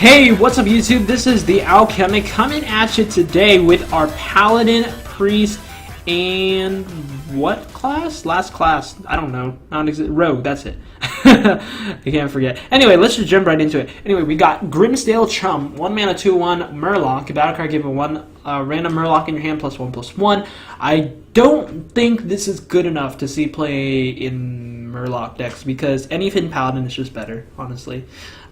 Hey, what's up YouTube? This is the Alchemic coming at you today with our Paladin, Priest, and what class? Last class. I don't know. Rogue, that's it. I can't forget. Anyway, let's just jump right into it. Anyway, we got Grimsdale Chum, 1 mana, 2/1 Murloc. A battle card given one random Murloc in your hand, +1/+1. I don't think this is good enough to see play in Murloc decks because anything Paladin is just better, honestly.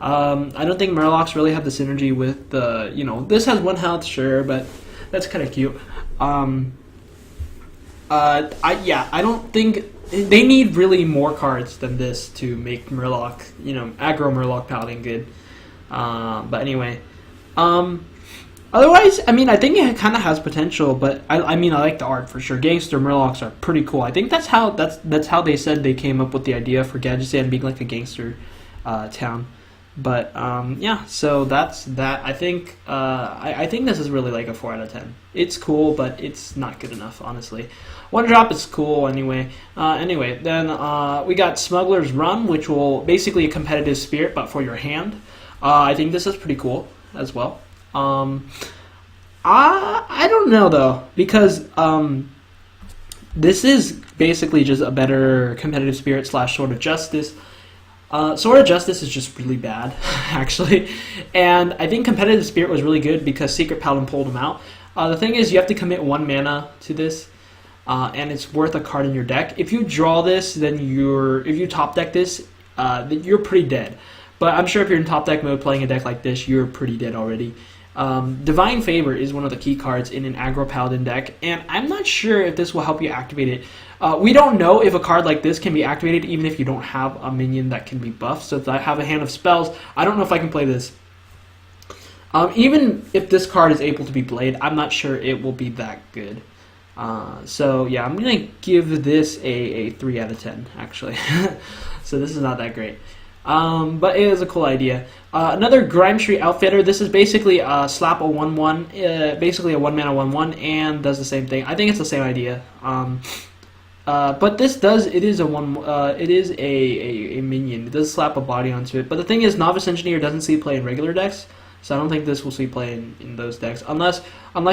I don't think Murlocs really have the synergy with the, this has 1 health, sure, but that's kind of cute. I don't think they need really more cards than this to make Murloc, aggro Murloc Paladin good. But anyway, otherwise, I mean, I think it kind of has potential, but I like the art for sure. Gangster Murlocs are pretty cool. I think that's how they said they came up with the idea for Gadgetzan being like a gangster town. But yeah, so that's that. I think this is really like a 4 out of 10. It's cool, but it's not good enough, honestly. 1 drop is cool anyway. Then we got Smuggler's Run, which will basically a competitive spirit, but for your hand. I think this is pretty cool as well. I don't know though, because this is basically just a better competitive spirit / Sword of Justice. Sword of Justice is just really bad, actually. And I think Competitive Spirit was really good because Secret Paladin pulled him out. The thing is, you have to commit 1 mana to this, and it's worth a card in your deck. If you draw this, then if you top deck this, then you're pretty dead. But I'm sure if you're in top deck mode playing a deck like this, you're pretty dead already. Divine Favor is one of the key cards in an aggro Paladin deck, and I'm not sure if this will help you activate it. We don't know if a card like this can be activated even if you don't have a minion that can be buffed. So if I have a hand of spells, I don't know if I can play this. Even if this card is able to be played, I'm not sure it will be that good. So yeah, I'm going to give this a 3 out of 10, actually. So this is not that great. But it is a cool idea. Another Grime Street Outfitter. This is basically slap a 1/1, basically a 1 mana 1/1, and does the same thing. I think it's the same idea. But this it is a minion. It does slap a body onto it. But the thing is, Novice Engineer doesn't see play in regular decks, so I don't think this will see play in those decks, unless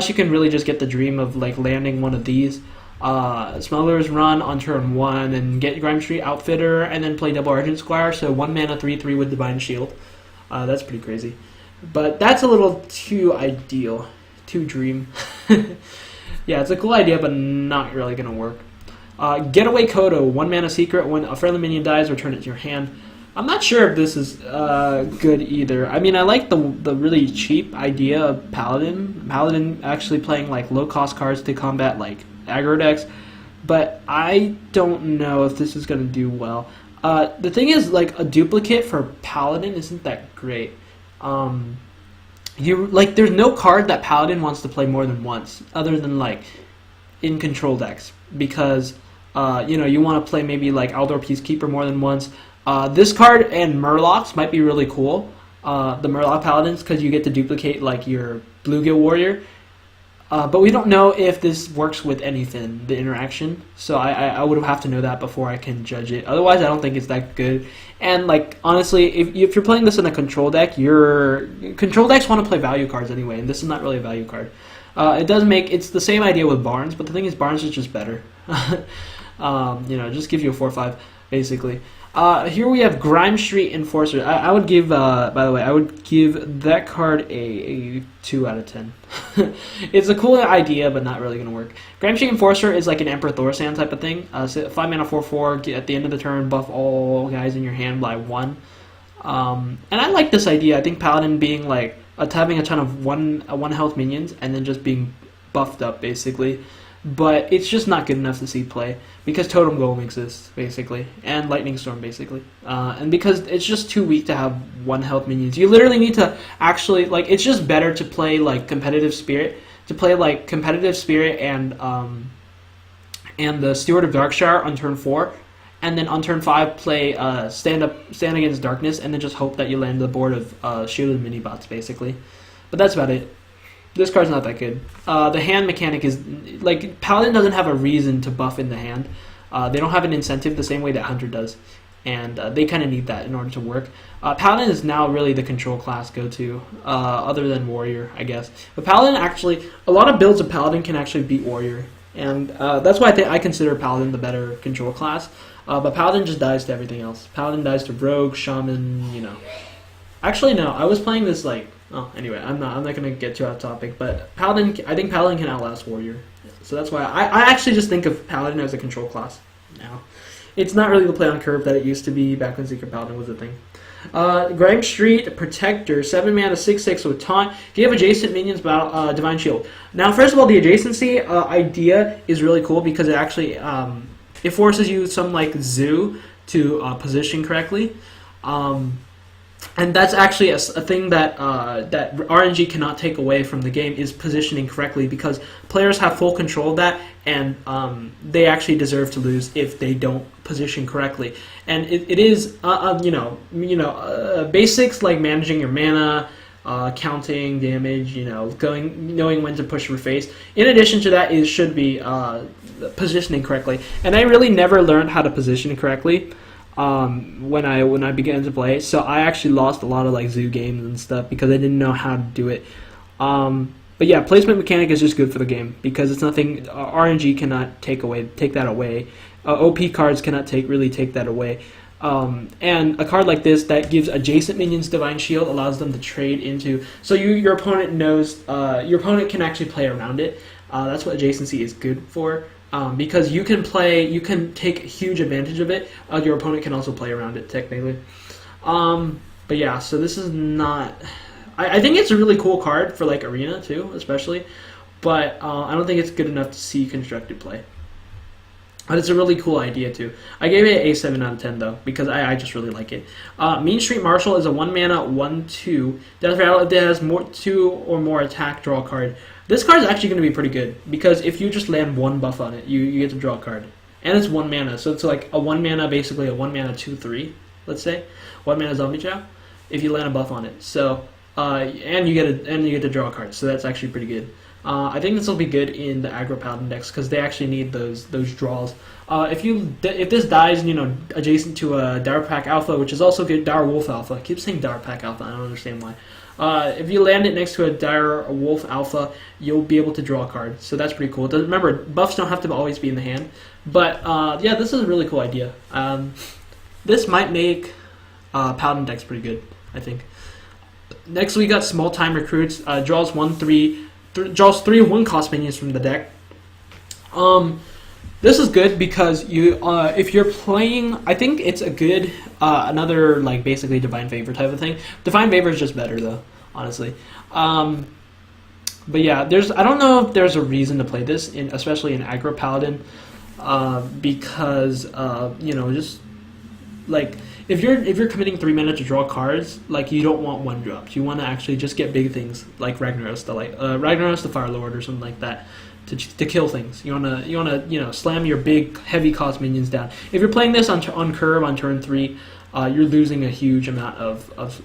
you can really just get the dream of like landing one of these. Smuggler's Run on turn 1 and get Grime Street Outfitter and then play Double Argent Squire, so 1 mana 3/3 with Divine Shield. That's pretty crazy. But that's a little too ideal. Too dream. Yeah, it's a cool idea, but not really going to work. Getaway Kodo, 1 mana secret. When a friendly minion dies, return it to your hand. I'm not sure if this is good either. I mean, I like the really cheap idea of Paladin actually playing like low-cost cards to combat like aggro decks, but I don't know if this is going to do well. The thing is, like, a duplicate for Paladin isn't that great. There's no card that Paladin wants to play more than once, other than like in control decks, because you want to play maybe like Aldor Peacekeeper more than once. This card and Murlocs might be really cool. The Murloc Paladins, because you get to duplicate like your Bluegill Warrior. But we don't know if this works with anything, the interaction. So I would have to know that before I can judge it. Otherwise, I don't think it's that good. And like honestly, if you're playing this in a control deck, your control decks want to play value cards anyway, and this is not really a value card. It's the same idea with Barnes, but the thing is, Barnes is just better. Just gives you a 4/5 basically. Here we have Grime Street Enforcer. I would give, by the way, I would give that card a 2 out of 10. It's a cool idea, but not really going to work. Grime Street Enforcer is like an Emperor Thaurissan type of thing. So 5 mana 4/4, at the end of the turn, buff all guys in your hand by 1. And I like this idea. I think Paladin being like, having a ton of 1 health minions, and then just being buffed up, basically. But it's just not good enough to see play because Totem Golem exists, basically, and Lightning Storm, basically. And because it's just too weak to have 1 health minions. You literally need to actually, like, it's just better to play, like, Competitive Spirit, and the Steward of Darkshire on turn 4, and then on turn 5 play Stand Against Darkness, and then just hope that you land the board of Shielded Minibots, basically. But that's about it. This card's not that good. The hand mechanic is, like, Paladin doesn't have a reason to buff in the hand. They don't have an incentive the same way that Hunter does. and they kind of need that in order to work. Paladin is now really the control class go-to, other than Warrior, I guess. But Paladin actually, a lot of builds of Paladin can actually beat Warrior, and that's why I consider Paladin the better control class. But Paladin just dies to everything else. Paladin dies to Rogue, Shaman, you know. Actually, no, I was playing this like. Oh, anyway, I'm not gonna get too off topic, but Paladin, I think Paladin can outlast Warrior, so that's why I actually just think of Paladin as a control class now. It's not really the play on curve that it used to be back when Secret Paladin was a thing. Grime Street Protector, 7 mana, 6/6 with taunt. Give adjacent minions battle Divine Shield. Now, first of all, the adjacency idea is really cool because it actually it forces you some like zoo to position correctly. And that's actually a thing that that RNG cannot take away from the game, is positioning correctly, because players have full control of that, and they actually deserve to lose if they don't position correctly. And it is basics like managing your mana, counting damage, knowing when to push your face. In addition to that, it should be positioning correctly. And I really never learned how to position correctly when I began to play, so I actually lost a lot of like zoo games and stuff because I didn't know how to do it. But yeah, placement mechanic is just good for the game because it's nothing. RNG cannot take that away. OP cards cannot really take that away. And a card like this that gives adjacent minions Divine Shield allows them to trade into. So your opponent knows your opponent can actually play around it. That's what adjacency is good for. Because you can take huge advantage of it. Your opponent can also play around it, technically. But yeah, so this is not. I think it's a really cool card for like Arena too, especially. But I don't think it's good enough to see constructed play. But it's a really cool idea too. I gave it a 7 out of 10 though, because I just really like it. Mean Street Marshal is a 1 mana 1/2 that has 2 or more attack, draw a card. This card is actually going to be pretty good, because if you just land one buff on it, you get to draw a card. And it's 1 mana, so it's like a 1 mana, basically a 1 mana 2/3, let's say. 1 mana Zombie Chow, if you land a buff on it. So, and you get to draw a card, so that's actually pretty good. I think this will be good in the aggro Paladin decks, because they actually need those draws. If this dies, adjacent to a Dire Pack Alpha, which is also good, Dire Wolf Alpha. I keep saying Dire Pack Alpha, I don't understand why. If you land it next to a Dire Wolf Alpha, you'll be able to draw a card, so that's pretty cool. Remember, buffs don't have to always be in the hand, but yeah, this is a really cool idea. This might make Paladin decks pretty good, I think. Next, we got Small Time Recruits. Draws 3 1-cost minions from the deck. This is good because if you're playing, I think it's a good another like basically Divine Favor type of thing. Divine Favor is just better though, honestly. But yeah, I don't know if there's a reason to play this especially in aggro Paladin, because just like if you're committing 3 mana to draw cards, like you don't want 1-drops. You want to actually just get big things like Ragnaros the Fire Lord or something like that. To kill things, you wanna slam your big heavy cost minions down. If you're playing this on curve on turn 3, you're losing a huge amount of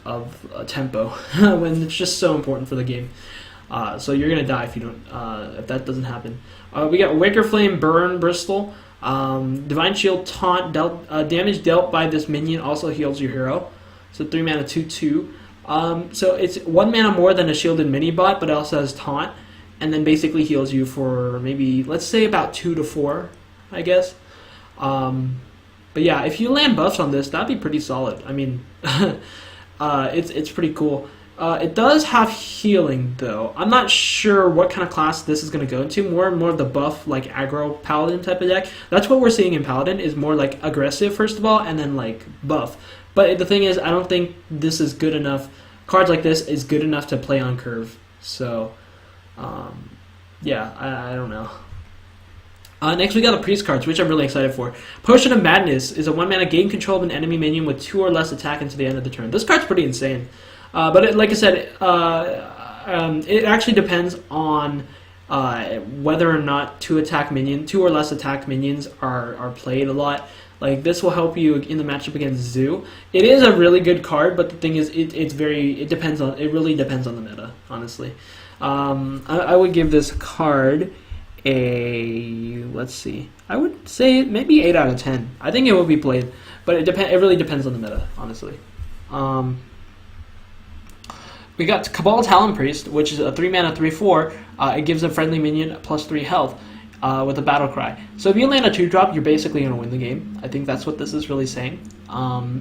tempo when it's just so important for the game. So you're gonna die if that doesn't happen. We got Waker Flame, Burn, Bristol, Divine Shield, Taunt. Damage dealt by this minion also heals your hero. So 3 mana 2/2. So it's 1 mana more than a shielded mini bot, but it also has Taunt. And then basically heals you for maybe, let's say, about 2 to 4, I guess. But yeah, if you land buffs on this, that'd be pretty solid. I mean, it's pretty cool. It does have healing, though. I'm not sure what kind of class this is going to go into. More and more of the buff, like aggro Paladin type of deck. That's what we're seeing in Paladin, is more like aggressive, first of all, and then like buff. But the thing is, I don't think this is good enough. Cards like this is good enough to play on curve. So... yeah, I don't know. Next, we got the Priest cards, which I'm really excited for. Potion of Madness is a 1 mana, gain control of an enemy minion with 2 or less attack into the end of the turn. This card's pretty insane. But like I said, it actually depends on whether or not 2 or less attack minions are played a lot. Like, this will help you in the matchup against Zoo. It is a really good card, but the thing is, it really depends on the meta, honestly. I would give this card let's see, I would say maybe 8 out of 10. I think it will be played, but it really depends on the meta, honestly. We got Cabal Talon Priest, which is a 3 mana 3/4. It gives a friendly minion +3 health with a battle cry. So if you land a 2-drop, you're basically going to win the game. I think that's what this is really saying.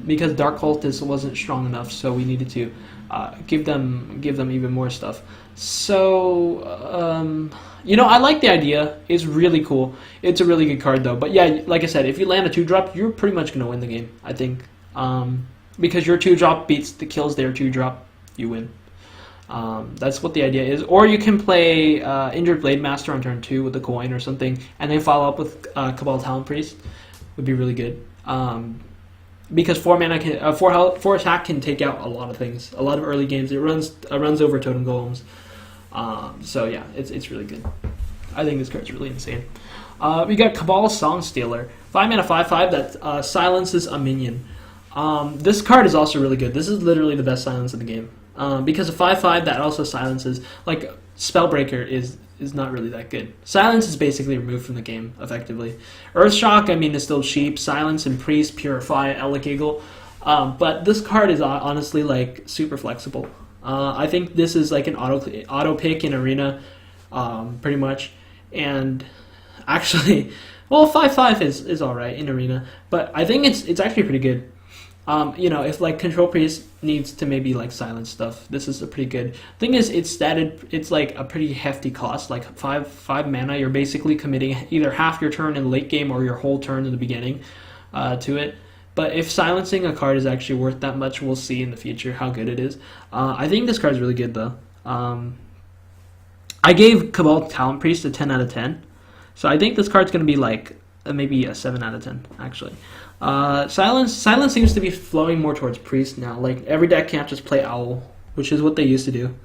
Because Dark Cultist wasn't strong enough, so we needed to give them even more stuff. So I like the idea. It's really cool. It's a really good card though. But yeah, like I said, if you land a 2-drop, you're pretty much going to win the game, I think. Because your 2-drop kills their 2-drop, you win. That's what the idea is. Or you can play Injured Blade Master on turn 2 with a coin or something, and then follow up with Cabal Talon Priest. Would be really good. Because 4 mana 4 attack can take out a lot of things. A lot of early games. It runs over Totem Golems. So yeah, it's really good. I think this card's really insane. We got Cabal Song Stealer, 5 mana 5/5 that silences a minion. This card is also really good. This is literally the best silence in the game. Because a 5/5 that also silences, like Spellbreaker is not really that good. Silence is basically removed from the game, effectively. Earthshock, I mean, is still cheap. Silence and Priest, Purify, Elekegel. But this card is honestly like super flexible. I think this is like an auto pick in Arena, pretty much. And actually, well, 5/5 is alright in Arena, but I think it's actually pretty good. If like Control Priest needs to maybe like silence stuff, this is a pretty good thing. Is it's statted, it's like a pretty hefty cost, like 5 mana. You're basically committing either half your turn in the late game or your whole turn in the beginning to it. But if silencing a card is actually worth that much, we'll see in the future how good it is. I think this card is really good though. I gave Cabal Talon Priest a 10 out of 10, so I think this card's gonna be like maybe a 7 out of 10 actually. Silence seems to be flowing more towards Priest now. Like every deck can't just play Owl, which is what they used to do,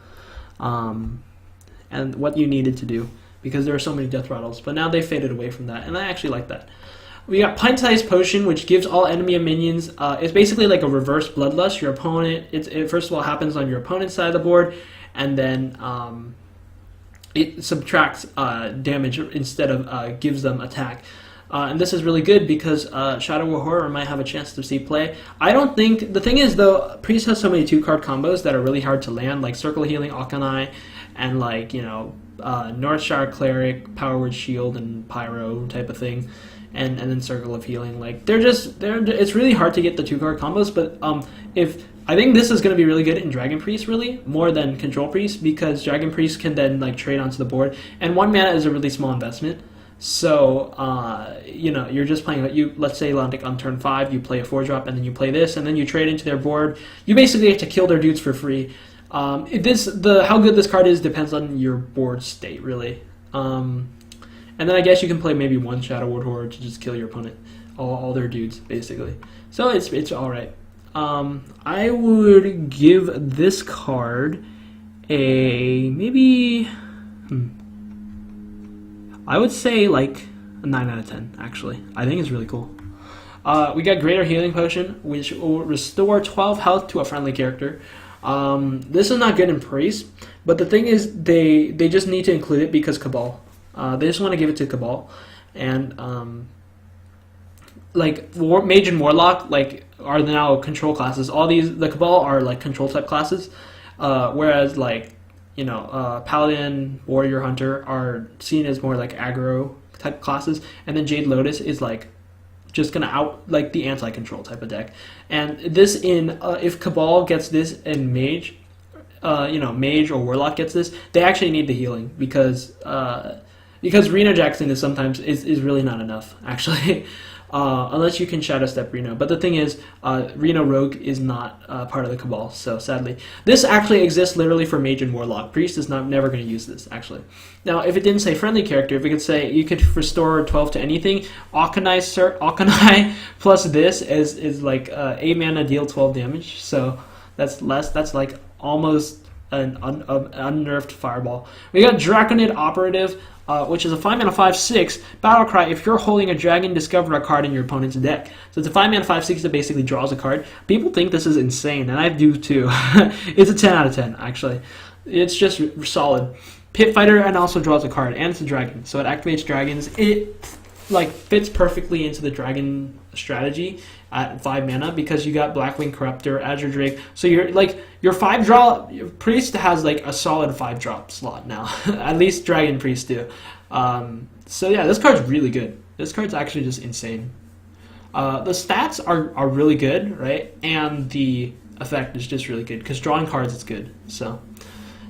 and what you needed to do because there are so many death rattles. But now they faded away from that, and I actually like that. We got Pint-Sized Potion, which gives all enemy and minions. It's basically like a reverse Bloodlust. Your opponent, it first of all happens on your opponent's side of the board, and then it subtracts damage instead of gives them attack. And this is really good because Shadow War Horror might have a chance to see play. I don't think... The thing is, though, Priest has so many 2-card combos that are really hard to land, like Circle of Healing, Akanai, and like, Northshire Cleric, Power Word Shield, and Pyro type of thing, and then Circle of Healing. Like, it's really hard to get the 2-card combos, but I think this is going to be really good in Dragon Priest, really, more than Control Priest, because Dragon Priest can then like trade onto the board, and 1 mana is a really small investment. So, you're just playing, let's say like on turn 5, you play a 4-drop, and then you play this, and then you trade into their board. You basically have to kill their dudes for free. How good this card is depends on your board state, really. And then I guess you can play maybe 1 Shadow Ward Horror to just kill your opponent, all their dudes, basically. So it's alright. I would give this card a maybe... I would say like a 9 out of 10, actually. I think it's really cool. We got Greater Healing Potion, which will restore 12 health to a friendly character. This is not good in Priest, but the thing is, they just need to include it because Cabal. They just want to give it to Cabal. And, Mage and Warlock, are now control classes. The Cabal are, control type classes, whereas, Paladin, Warrior, Hunter are seen as more aggro type classes, and then Jade Lotus is just gonna out the anti-control type of deck. And this if Cabal gets this and Mage, Mage or Warlock gets this, they actually need the healing because Reno Jackson is sometimes is really not enough actually. Unless you can Shadow Step Reno. But the thing is, Reno Rogue is not part of the Cabal, so sadly. This actually exists literally for Mage and Warlock. Priest is never going to use this, actually. Now, if it didn't say friendly character, if it could say you could restore 12 to anything, Akanai plus this is 8 mana, deal 12 damage, so that's almost an unnerved Fireball. We got Draconid Operative, which is a 5 mana 5/6 Battlecry. If you're holding a dragon, discover a card in your opponent's deck. So it's a 5 mana 5/6 that basically draws a card. People think this is insane, and I do too. It's a 10 out of 10 actually. It's just solid. Pit Fighter and also draws a card, and it's a dragon, so it activates dragons. It like fits perfectly into the dragon strategy at 5 mana because you got Blackwing Corruptor, Azure Drake. So you're like your 5-drop Priest has like a solid 5-drop slot now. At least Dragon Priest do. So yeah, this card's really good. This card's actually just insane. The stats are really good, right? And the effect is just really good because drawing cards is good. So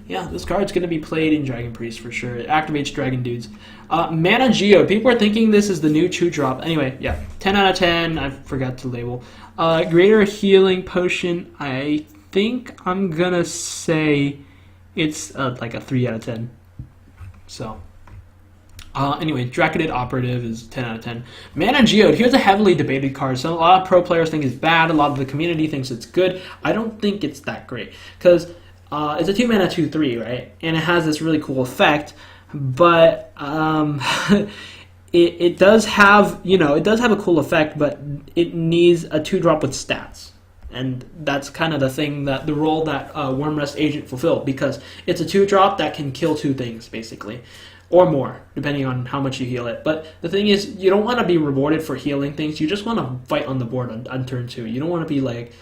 yeah, this card's going to be played in Dragon Priest for sure. It activates Dragon Dudes. Mana Geode. People are thinking this is the new 2-drop. Anyway, yeah, 10 out of 10. I forgot to label. Greater Healing Potion. I think I'm going to say it's like a 3 out of 10. So anyway, Dracodid Operative is 10 out of 10. Mana Geode. Here's a heavily debated card. So a lot of pro players think it's bad. A lot of the community thinks it's good. I don't think it's that great because it's a 2-mana 2/3, right? And it has this really cool effect, but it does have, it does have a cool effect, but it needs a 2-drop with stats, and that's kind of the role that Wormrest Agent fulfilled, because it's a 2-drop that can kill 2 things basically, or more depending on how much you heal it. But the thing is, you don't want to be rewarded for healing things. You just want to fight on the board on turn 2. You don't want to be like.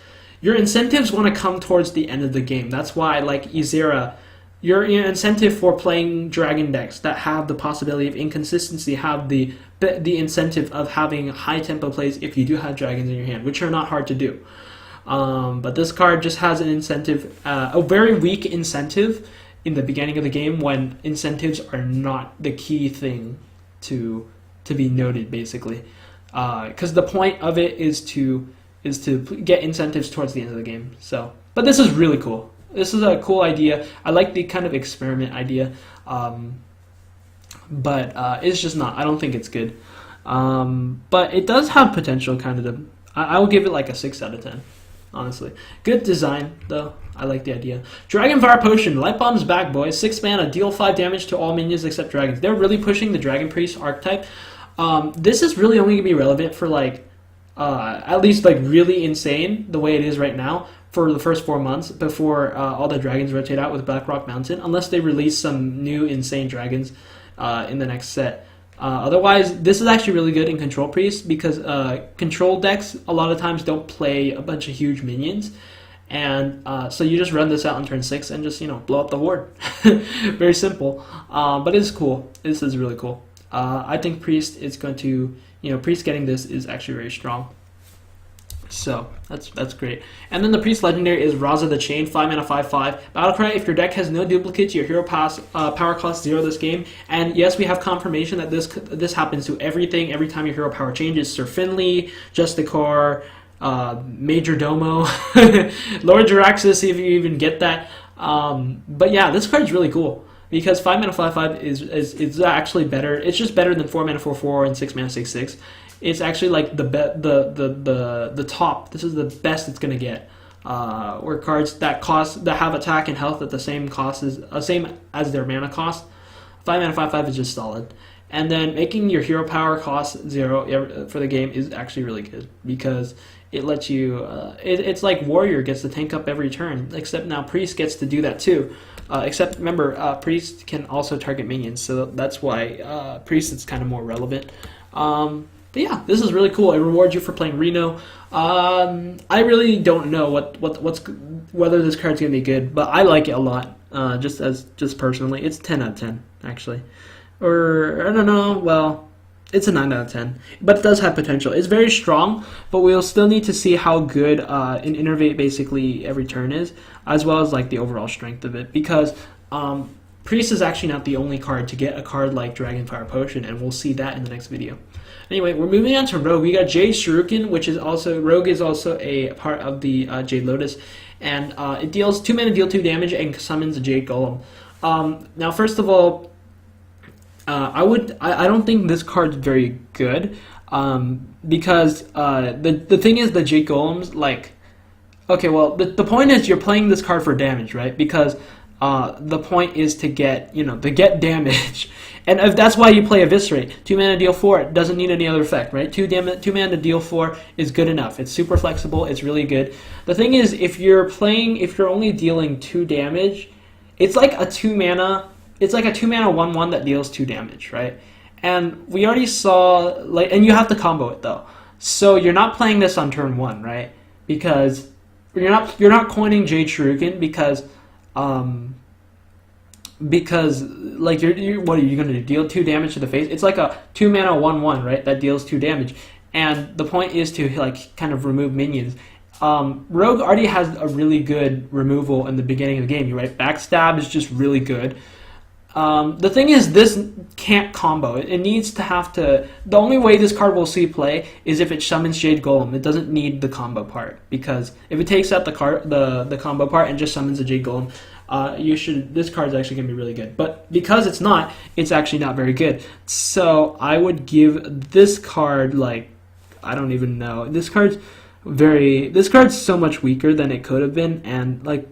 Your incentives want to come towards the end of the game. That's why, like Izira, your incentive for playing dragon decks that have the possibility of inconsistency have the incentive of having high tempo plays if you do have dragons in your hand, which are not hard to do. But this card just has an incentive, a very weak incentive in the beginning of the game when incentives are not the key thing to be noted, basically. Because the point of it is to get incentives towards the end of the game. So, but this is really cool. This is a cool idea. I like the kind of experiment idea, but it's just not. I don't think it's good. But it does have potential, kind of. I will give it like a 6 out of 10, honestly. Good design, though. I like the idea. Dragonfire Potion. Light Bomb's back, boys. 6 mana, deal 5 damage to all minions except dragons. They're really pushing the Dragon Priest archetype. This is really only going to be relevant for like at least like really insane the way it is right now for the first 4 months before all the dragons rotate out with Blackrock Mountain, unless they release some new insane dragons in the next set. Otherwise, this is actually really good in Control Priest because control decks a lot of times don't play a bunch of huge minions, and so you just run this out on turn 6 and just blow up the horde. Very simple, but it's cool. This is really cool. I think Priest is going to, Priest getting this is actually very strong. So that's great. And then the Priest Legendary is Raza the Chain, 5 mana 5/5. Battlecry, if your deck has no duplicates, your hero power cost 0 this game. And yes, we have confirmation that this happens to everything. Every time your hero power changes, Sir Finley, Justicar, Major Domo, Lord Jiraxis, if you even get that. But yeah, this card's really cool. Because 5 mana 5/5 is actually better. It's just better than 4 mana 4/4 and 6 mana 6/6. It's actually like the top. This is the best it's gonna get. Where cards that have attack and health at the same as their mana cost. 5 mana 5/5 is just solid. And then making your hero power cost 0 for the game is actually really good because it lets you. It's like Warrior gets to tank up every turn, except now Priest gets to do that too. Except remember, Priest can also target minions, so that's why Priest is kind of more relevant. But yeah, this is really cool. It rewards you for playing Reno. I really don't know whether this card's gonna be good, but I like it a lot. Just personally, it's 10 out of 10 actually, or I don't know. Well, it's a 9 out of 10, but it does have potential. It's very strong, but we'll still need to see how good an Innervate basically every turn is, as well as like the overall strength of it, because Priest is actually not the only card to get a card like Dragonfire Potion, and we'll see that in the next video. Anyway, we're moving on to Rogue. We got Jade Shuriken, which is also Rogue is also a part of the Jade Lotus, and it deals 2 mana, deal 2 damage, and summons a Jade Golem. Now, first of all, I don't think this card's very good, because the thing is the Jade Golems, like, okay, well, the point is you're playing this card for damage, right? Because the point is to get damage, and if that's why you play Eviscerate. 2 mana, deal 4. It doesn't need any other effect, right? 2 mana to deal 4 is good enough. It's super flexible. It's really good. The thing is, if you're only dealing 2 damage, it's like a 2 mana it's like a 2-mana 1/1 that deals 2 damage, right? And we already saw and you have to combo it though. So you're not playing this on turn 1, right? Because you're not coining Jade Shuriken because like you're what are you gonna do? Deal 2 damage to the face? It's like a 2-mana 1/1, right? That deals 2 damage. And the point is to like kind of remove minions. Rogue already has a really good removal in the beginning of the game, right? Backstab is just really good. The thing is, this can't combo. It needs to have to. The only way this card will see play is if it summons Jade Golem. It doesn't need the combo part, because if it takes out the combo part and just summons a Jade Golem, this card is actually going to be really good. But because it's not, it's actually not very good. So I would give this card like, I don't even know. This card's so much weaker than it could have been, and like.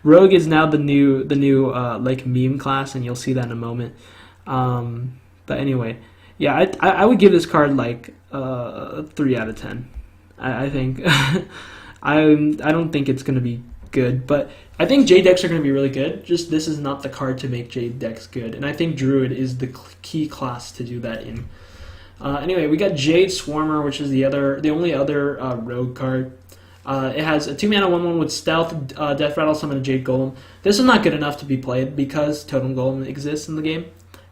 Rogue is now the new like meme class, and you'll see that in a moment. But anyway, yeah, I would give this card like 3 out of 10. I think I don't think it's gonna be good, but I think Jade decks are gonna be really good. Just this is not the card to make Jade decks good, and I think Druid is the key class to do that in. Anyway, we got Jade Swarmer, which is the only other Rogue card. It has a 2-mana 1/1 with Stealth, Death Rattle, summon a Jade Golem. This is not good enough to be played because Totem Golem exists in the game,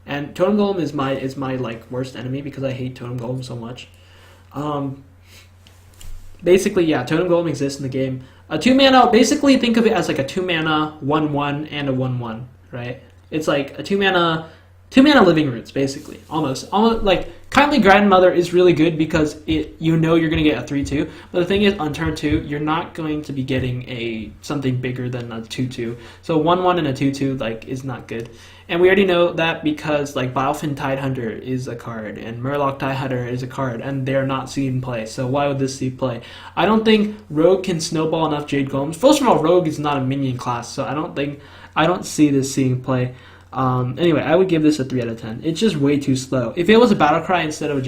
and Totem Golem is my like worst enemy because I hate Totem Golem so much. Basically, yeah, Totem Golem exists in the game. A 2-mana, basically think of it as like a 2-mana 1/1 and a 1/1, right? It's like a 2-mana Living Roots, basically, almost like. Kindly Grandmother is really good because you're going to get a 3/2, but the thing is, on turn 2, you're not going to be getting something bigger than a 2/2. So 1/1 and a 2/2 like is not good, and we already know that because like Bilefin Tidehunter is a card and Murloc Tidehunter is a card, and they're not seen play. So why would this see play? I don't think Rogue can snowball enough Jade Golems. First of all, Rogue is not a minion class, so I don't see this seeing play. Anyway, I would give this a 3 out of 10. It's just way too slow. If it was a Battlecry instead of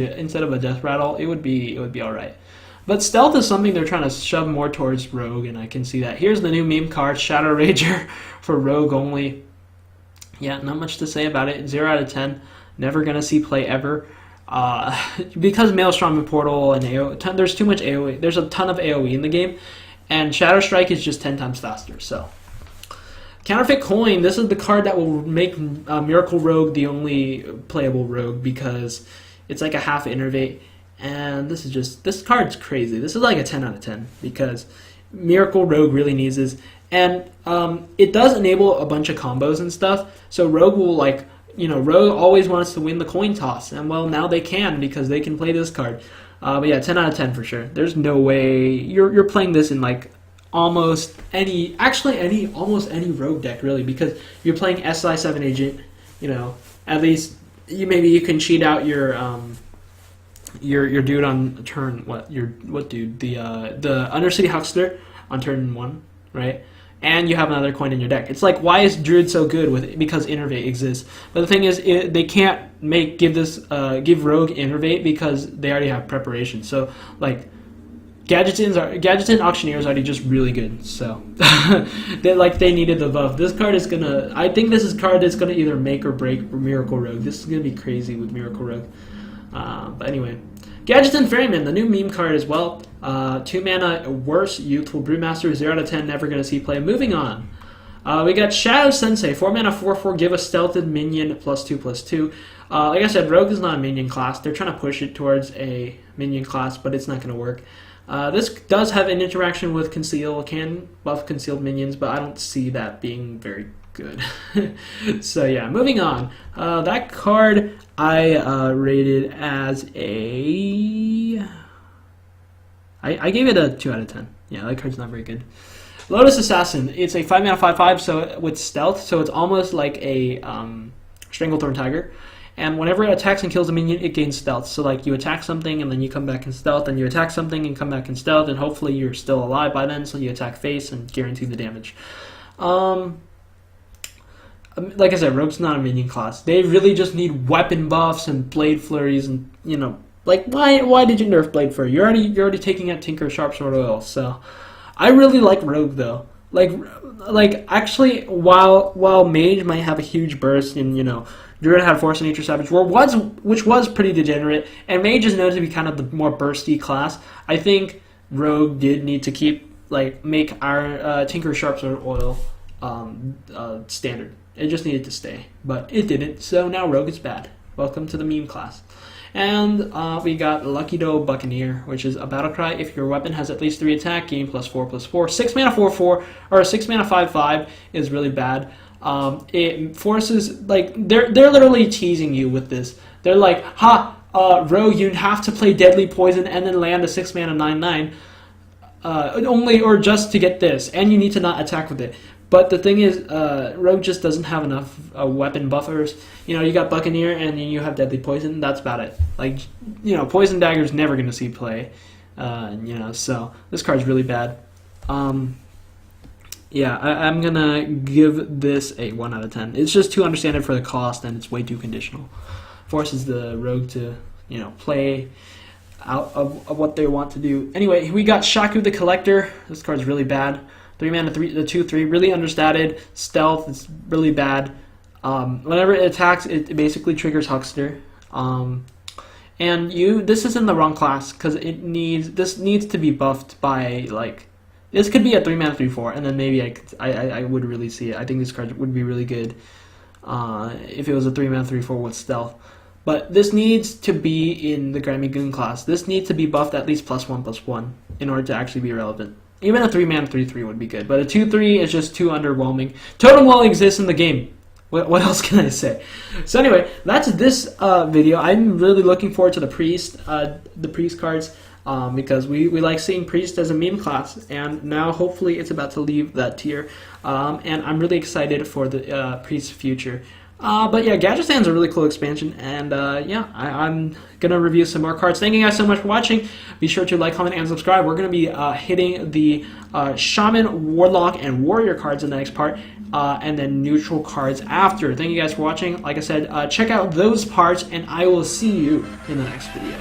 a Death Rattle, it would be alright. But Stealth is something they're trying to shove more towards Rogue, and I can see that. Here's the new meme card, Shadow Rager for Rogue only. Yeah, not much to say about it. 0 out of 10. Never gonna see play ever. Because Maelstrom and Portal and AoE, there's too much AoE. There's a ton of AoE in the game, and Shadow Strike is just 10 times faster. So. Counterfeit Coin, this is the card that will make Miracle Rogue the only playable Rogue because it's like a half Innervate, and this card's crazy. This is like a 10 out of 10 because Miracle Rogue really needs this, and it does enable a bunch of combos and stuff, so Rogue will Rogue always wants to win the coin toss, and well, now they can because they can play this card. But yeah, 10 out of 10 for sure. There's no way you're playing this in like almost any Rogue deck really, because you're playing SI7 Agent, at least you can cheat out your dude on turn what dude the Undercity Huckster on turn 1, right? And you have another coin in your deck. It's like, why is Druid so good with it? Because Innervate exists. But the thing is, they can't give Rogue Innervate because they already have preparation. So like. Gadgetzan Auctioneer is already just really good, so they needed the buff. This card is gonna. I think this is a card that's gonna either make or break Miracle Rogue. This is gonna be crazy with Miracle Rogue. But anyway, Gadgetzan Ferryman, the new meme card as well. 2-mana worse Youthful Brewmaster, 0 out of 10. Never gonna see play. Moving on. We got Shadow Sensei, 4-mana 4/4. Give a stealthed minion +2/+2. Like I said, Rogue is not a minion class. They're trying to push it towards a minion class, but it's not gonna work. This does have an interaction with Conceal, can buff concealed minions, but I don't see that being very good. So yeah, moving on. That card I rated as I gave it a 2 out of 10. Yeah, that card's not very good. Lotus Assassin, it's a 5-mana 5/5, so with stealth, so it's almost like a Stranglethorn Tiger. And whenever it attacks and kills a minion, it gains stealth. So like you attack something and then you come back in stealth, and you attack something and come back in stealth, and hopefully you're still alive by then, so you attack face and guarantee the damage. Like I said, Rogue's not a minion class. They really just need weapon buffs and blade flurries, and like why did you nerf blade flurry? You're already taking out Tinker Sharpsword Oil. So I really like Rogue though. like actually, while Mage might have a huge burst, and Druid had Force of Nature Savage, which was pretty degenerate, and Mage is known to be kind of the more bursty class. I think Rogue did need to make our Tinker Sharpsword Oil standard. It just needed to stay, but it didn't. So now Rogue is bad. Welcome to the meme class. And we got Lucky Doe Buccaneer, which is a battle cry. If your weapon has at least 3 attack, gain +4/+4. 6 mana 4/4 or 6 mana 5/5 is really bad. It forces they're literally teasing you with this. They're like, Rogue, you have to play Deadly Poison and then land a 6 mana 9/9 only or just to get this, and you need to not attack with it. But the thing is, Rogue just doesn't have enough weapon buffers. You got Buccaneer and then you have Deadly Poison. That's about it. Poison Dagger's never going to see play. So this card's really bad. Yeah, I'm going to give this a 1 out of 10. It's just too understanded for the cost, and it's way too conditional. Forces the Rogue to, play out of what they want to do. Anyway, we got Shaku the Collector. This card's really bad. 3 mana, 2/3, really understated. Stealth is really bad. Whenever it attacks, it basically triggers Huckster. And this is in the wrong class because this needs to be buffed by this could be a 3 mana 3/4, and then maybe I would really see it. I think this card would be really good if it was a 3 mana 3/4 with Stealth. But this needs to be in the Grammy Goon class. This needs to be buffed at least +1/+1 in order to actually be relevant. Even a 3 mana 3/3 would be good, but a 2/3 is just too underwhelming. Totem Wall exists in the game. What else can I say? So anyway, that's this video. I'm really looking forward to the Priest cards because we like seeing Priest as a meme class, and now hopefully it's about to leave that tier. And I'm really excited for the Priest future. But yeah, Gadgetzan's a really cool expansion, and I'm gonna review some more cards. Thank you guys so much for watching. Be sure to like, comment, and subscribe. We're gonna be hitting the Shaman, Warlock, and Warrior cards in the next part, and then neutral cards after. Thank you guys for watching. Like I said, check out those parts, and I will see you in the next video.